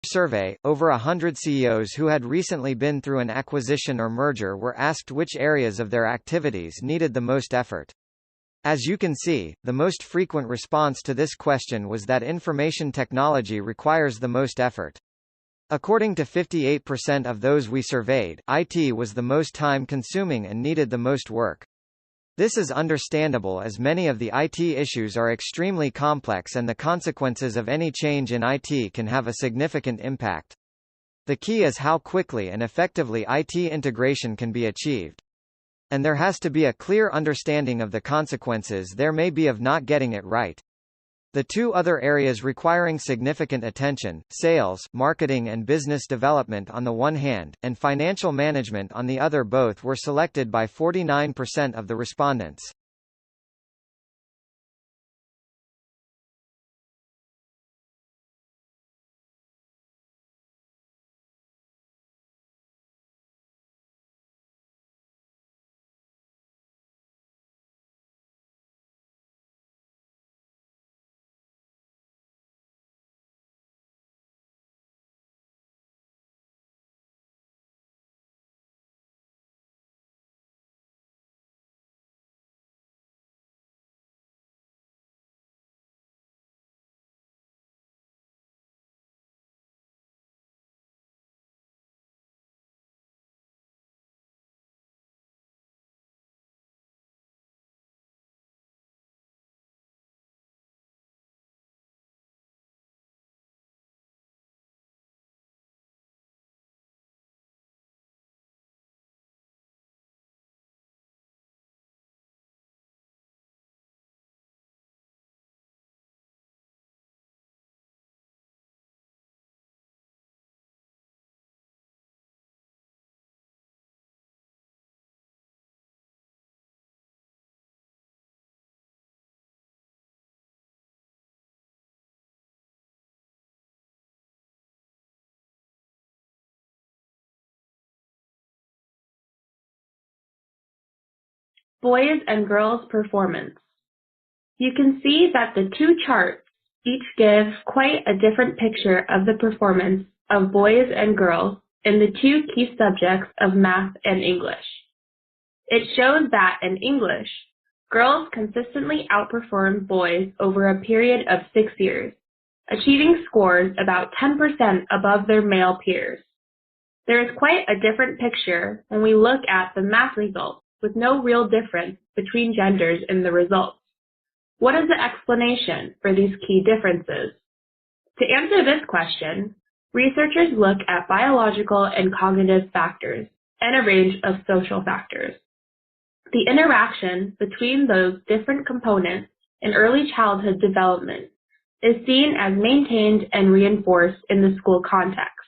survey, over 100 CEOs who had recently been through an acquisition or merger were asked which areas of their activities needed the most effort. As you can see, the most frequent response to this question was that information technology requires the most effort. According to 58% of those we surveyed, IT was the most time-consuming and needed the most work. This is understandable as many of the IT issues are extremely complex and the consequences of any change in IT can have a significant impact. The key is how quickly and effectively IT integration can be achieved. And there has to be a clear understanding of the consequences there may be of not getting it right. The two other areas requiring significant attention, sales, marketing and business development on the one hand, and financial management on the other, both were selected by 49% of the respondents. Boys and girls' performance. You can see that the two charts each give quite a different picture of the performance of boys and girls in the two key subjects of math and English. It shows that in English, girls consistently outperform boys over a period of 6 years, achieving scores about 10% above their male peers. There is quite a different picture when we look at the math results, with no real difference between genders in the results. What is the explanation for these key differences? To answer this question, researchers look at biological and cognitive factors and a range of social factors. The interaction between those different components in early childhood development is seen as maintained and reinforced in the school context,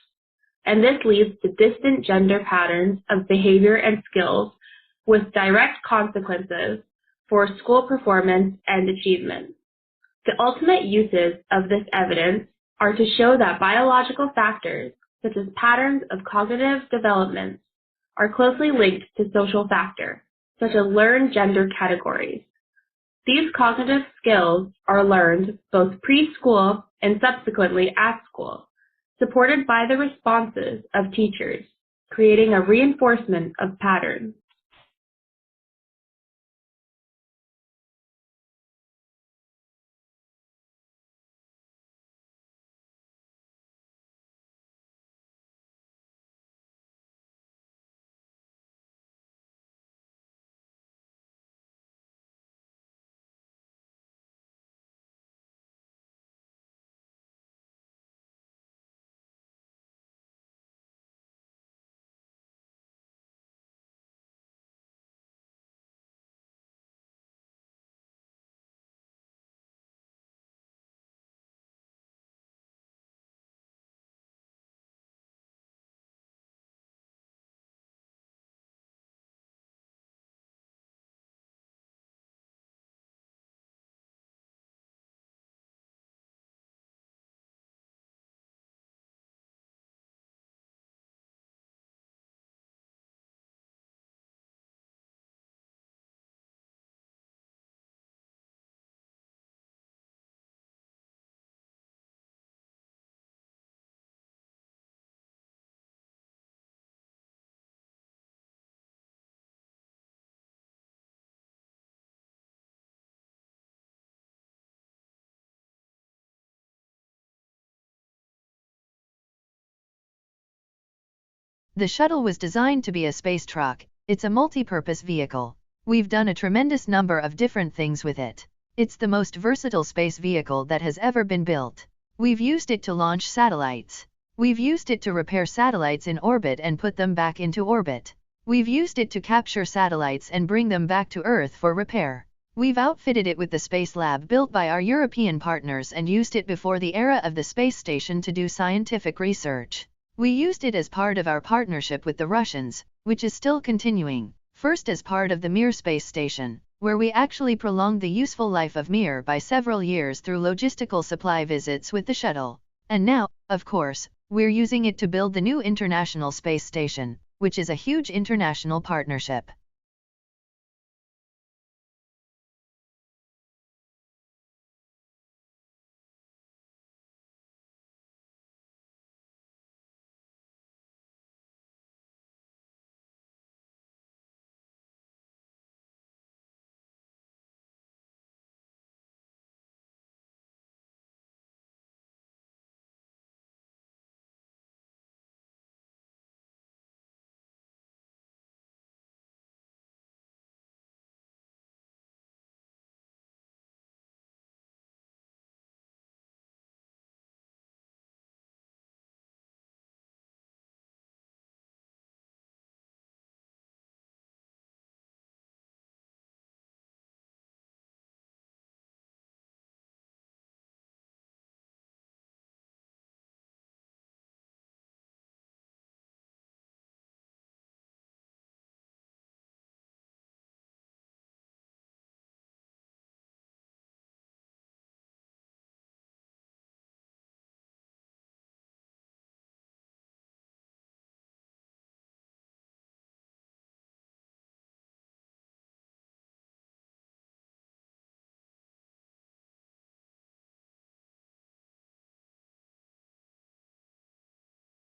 and this leads to distant gender patterns of behavior and skills with direct consequences for school performance and achievement. The ultimate uses of this evidence are to show that biological factors, such as patterns of cognitive development, are closely linked to social factors, such as learned gender categories. These cognitive skills are learned both preschool and subsequently at school, supported by the responses of teachers, creating a reinforcement of patterns. The shuttle was designed to be a space truck. It's a multi-purpose vehicle. We've done a tremendous number of different things with it. It's the most versatile space vehicle that has ever been built. We've used it to launch satellites. We've used it to repair satellites in orbit and put them back into orbit. We've used it to capture satellites and bring them back to Earth for repair. We've outfitted it with the space lab built by our European partners and used it before the era of the space station to do scientific research. We used it as part of our partnership with the Russians, which is still continuing, first as part of the Mir space station, where we actually prolonged the useful life of Mir by several years through logistical supply visits with the shuttle. And now, of course, we're using it to build the new International Space Station, which is a huge international partnership.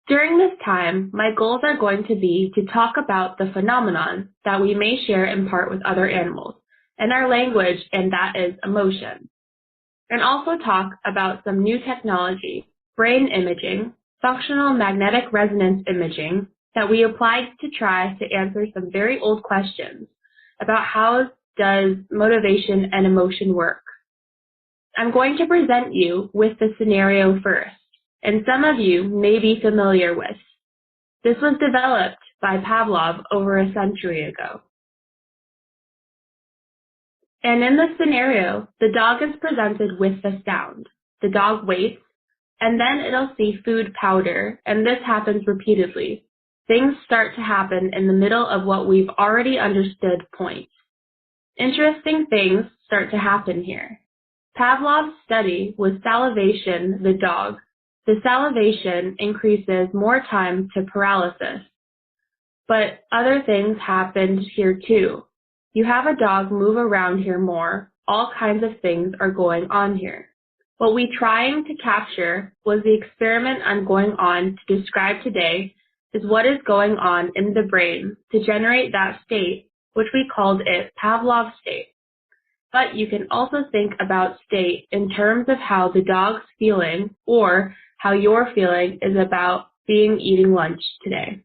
During this time, my goals are going to be to talk about the phenomenon that we may share in part with other animals, and our language, and that is emotion. And also talk about some new technology, brain imaging, functional magnetic resonance imaging, that we applied to try to answer some very old questions about how does motivation and emotion work. I'm going to present you with the scenario first, and some of you may be familiar with. This was developed by Pavlov over a century ago. And in this scenario, the dog is presented with the sound. The dog waits, and then it'll see food powder, and this happens repeatedly. Things start to happen in the middle of what we've already understood point. Interesting things start to happen here. Pavlov's study was salivation, the dog. The salivation increases more time to paralysis. But other things happened here too. You have a dog move around here more. All kinds of things are going on here. What we're trying to capture was the experiment I'm going on to describe today is what is going on in the brain to generate that state, which we called it Pavlov's state. But you can also think about state in terms of how the dog's feeling or how your feeling is about eating lunch today.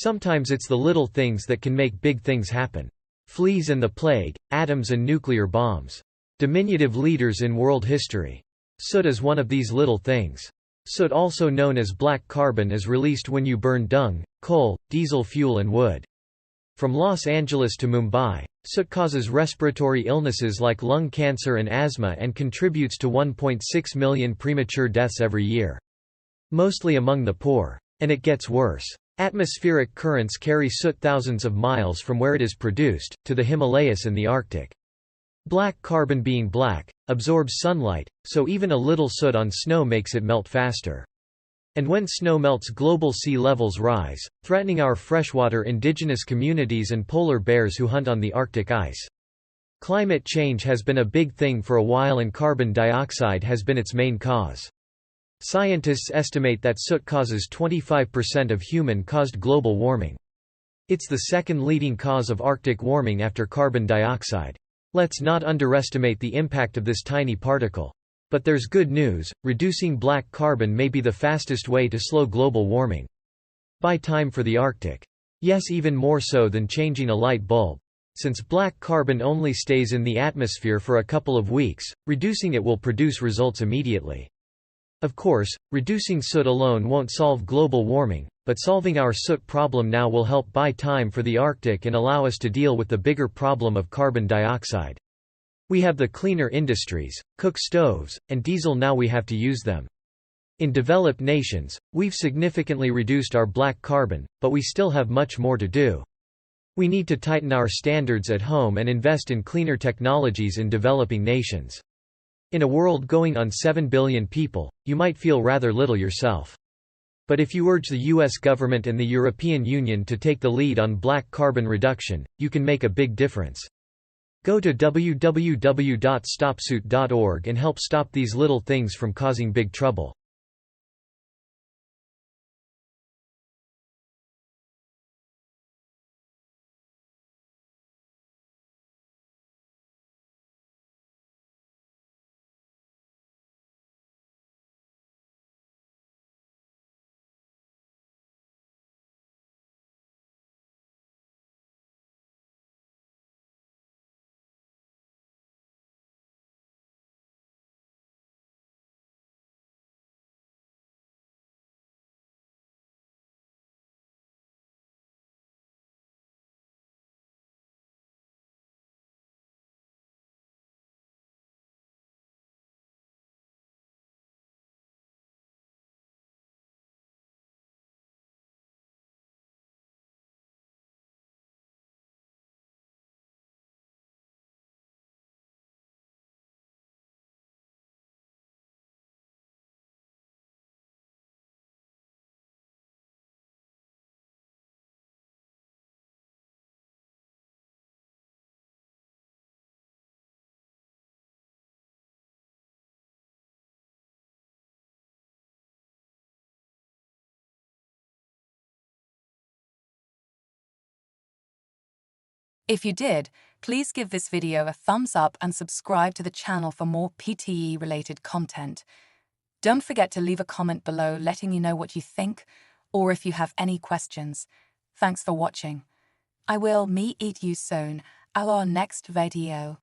Sometimes it's the little things that can make big things happen. Fleas and the plague, atoms and nuclear bombs. Diminutive leaders in world history. Soot is one of these little things. Soot, also known as black carbon, is released when you burn dung, coal, diesel fuel and wood. From Los Angeles to Mumbai, soot causes respiratory illnesses like lung cancer and asthma and contributes to 1.6 million premature deaths every year. Mostly among the poor. And it gets worse. Atmospheric currents carry soot thousands of miles from where it is produced, to the Himalayas and the Arctic. Black carbon, being black, absorbs sunlight, so even a little soot on snow makes it melt faster. And when snow melts, global sea levels rise, threatening our freshwater indigenous communities and polar bears who hunt on the Arctic ice. Climate change has been a big thing for a while, and carbon dioxide has been its main cause. Scientists estimate that soot causes 25% of human-caused global warming. It's the second leading cause of Arctic warming after carbon dioxide. Let's not underestimate the impact of this tiny particle. But there's good news: reducing black carbon may be the fastest way to slow global warming. Buy time for the Arctic. Yes, even more so than changing a light bulb. Since black carbon only stays in the atmosphere for a couple of weeks, reducing it will produce results immediately. Of course, reducing soot alone won't solve global warming, but solving our soot problem now will help buy time for the Arctic and allow us to deal with the bigger problem of carbon dioxide. We have the cleaner industries, cook stoves, and diesel, now we have to use them. In developed nations, we've significantly reduced our black carbon, but we still have much more to do. We need to tighten our standards at home and invest in cleaner technologies in developing nations. In a world going on 7 billion people, you might feel rather little yourself. But if you urge the US government and the European Union to take the lead on black carbon reduction, you can make a big difference. Go to www.stopsoot.org and help stop these little things from causing big trouble. If you did, please give this video a thumbs up and subscribe to the channel for more PTE-related content. Don't forget to leave a comment below letting you know what you think, or if you have any questions. Thanks for watching. I will meet you soon, our next video.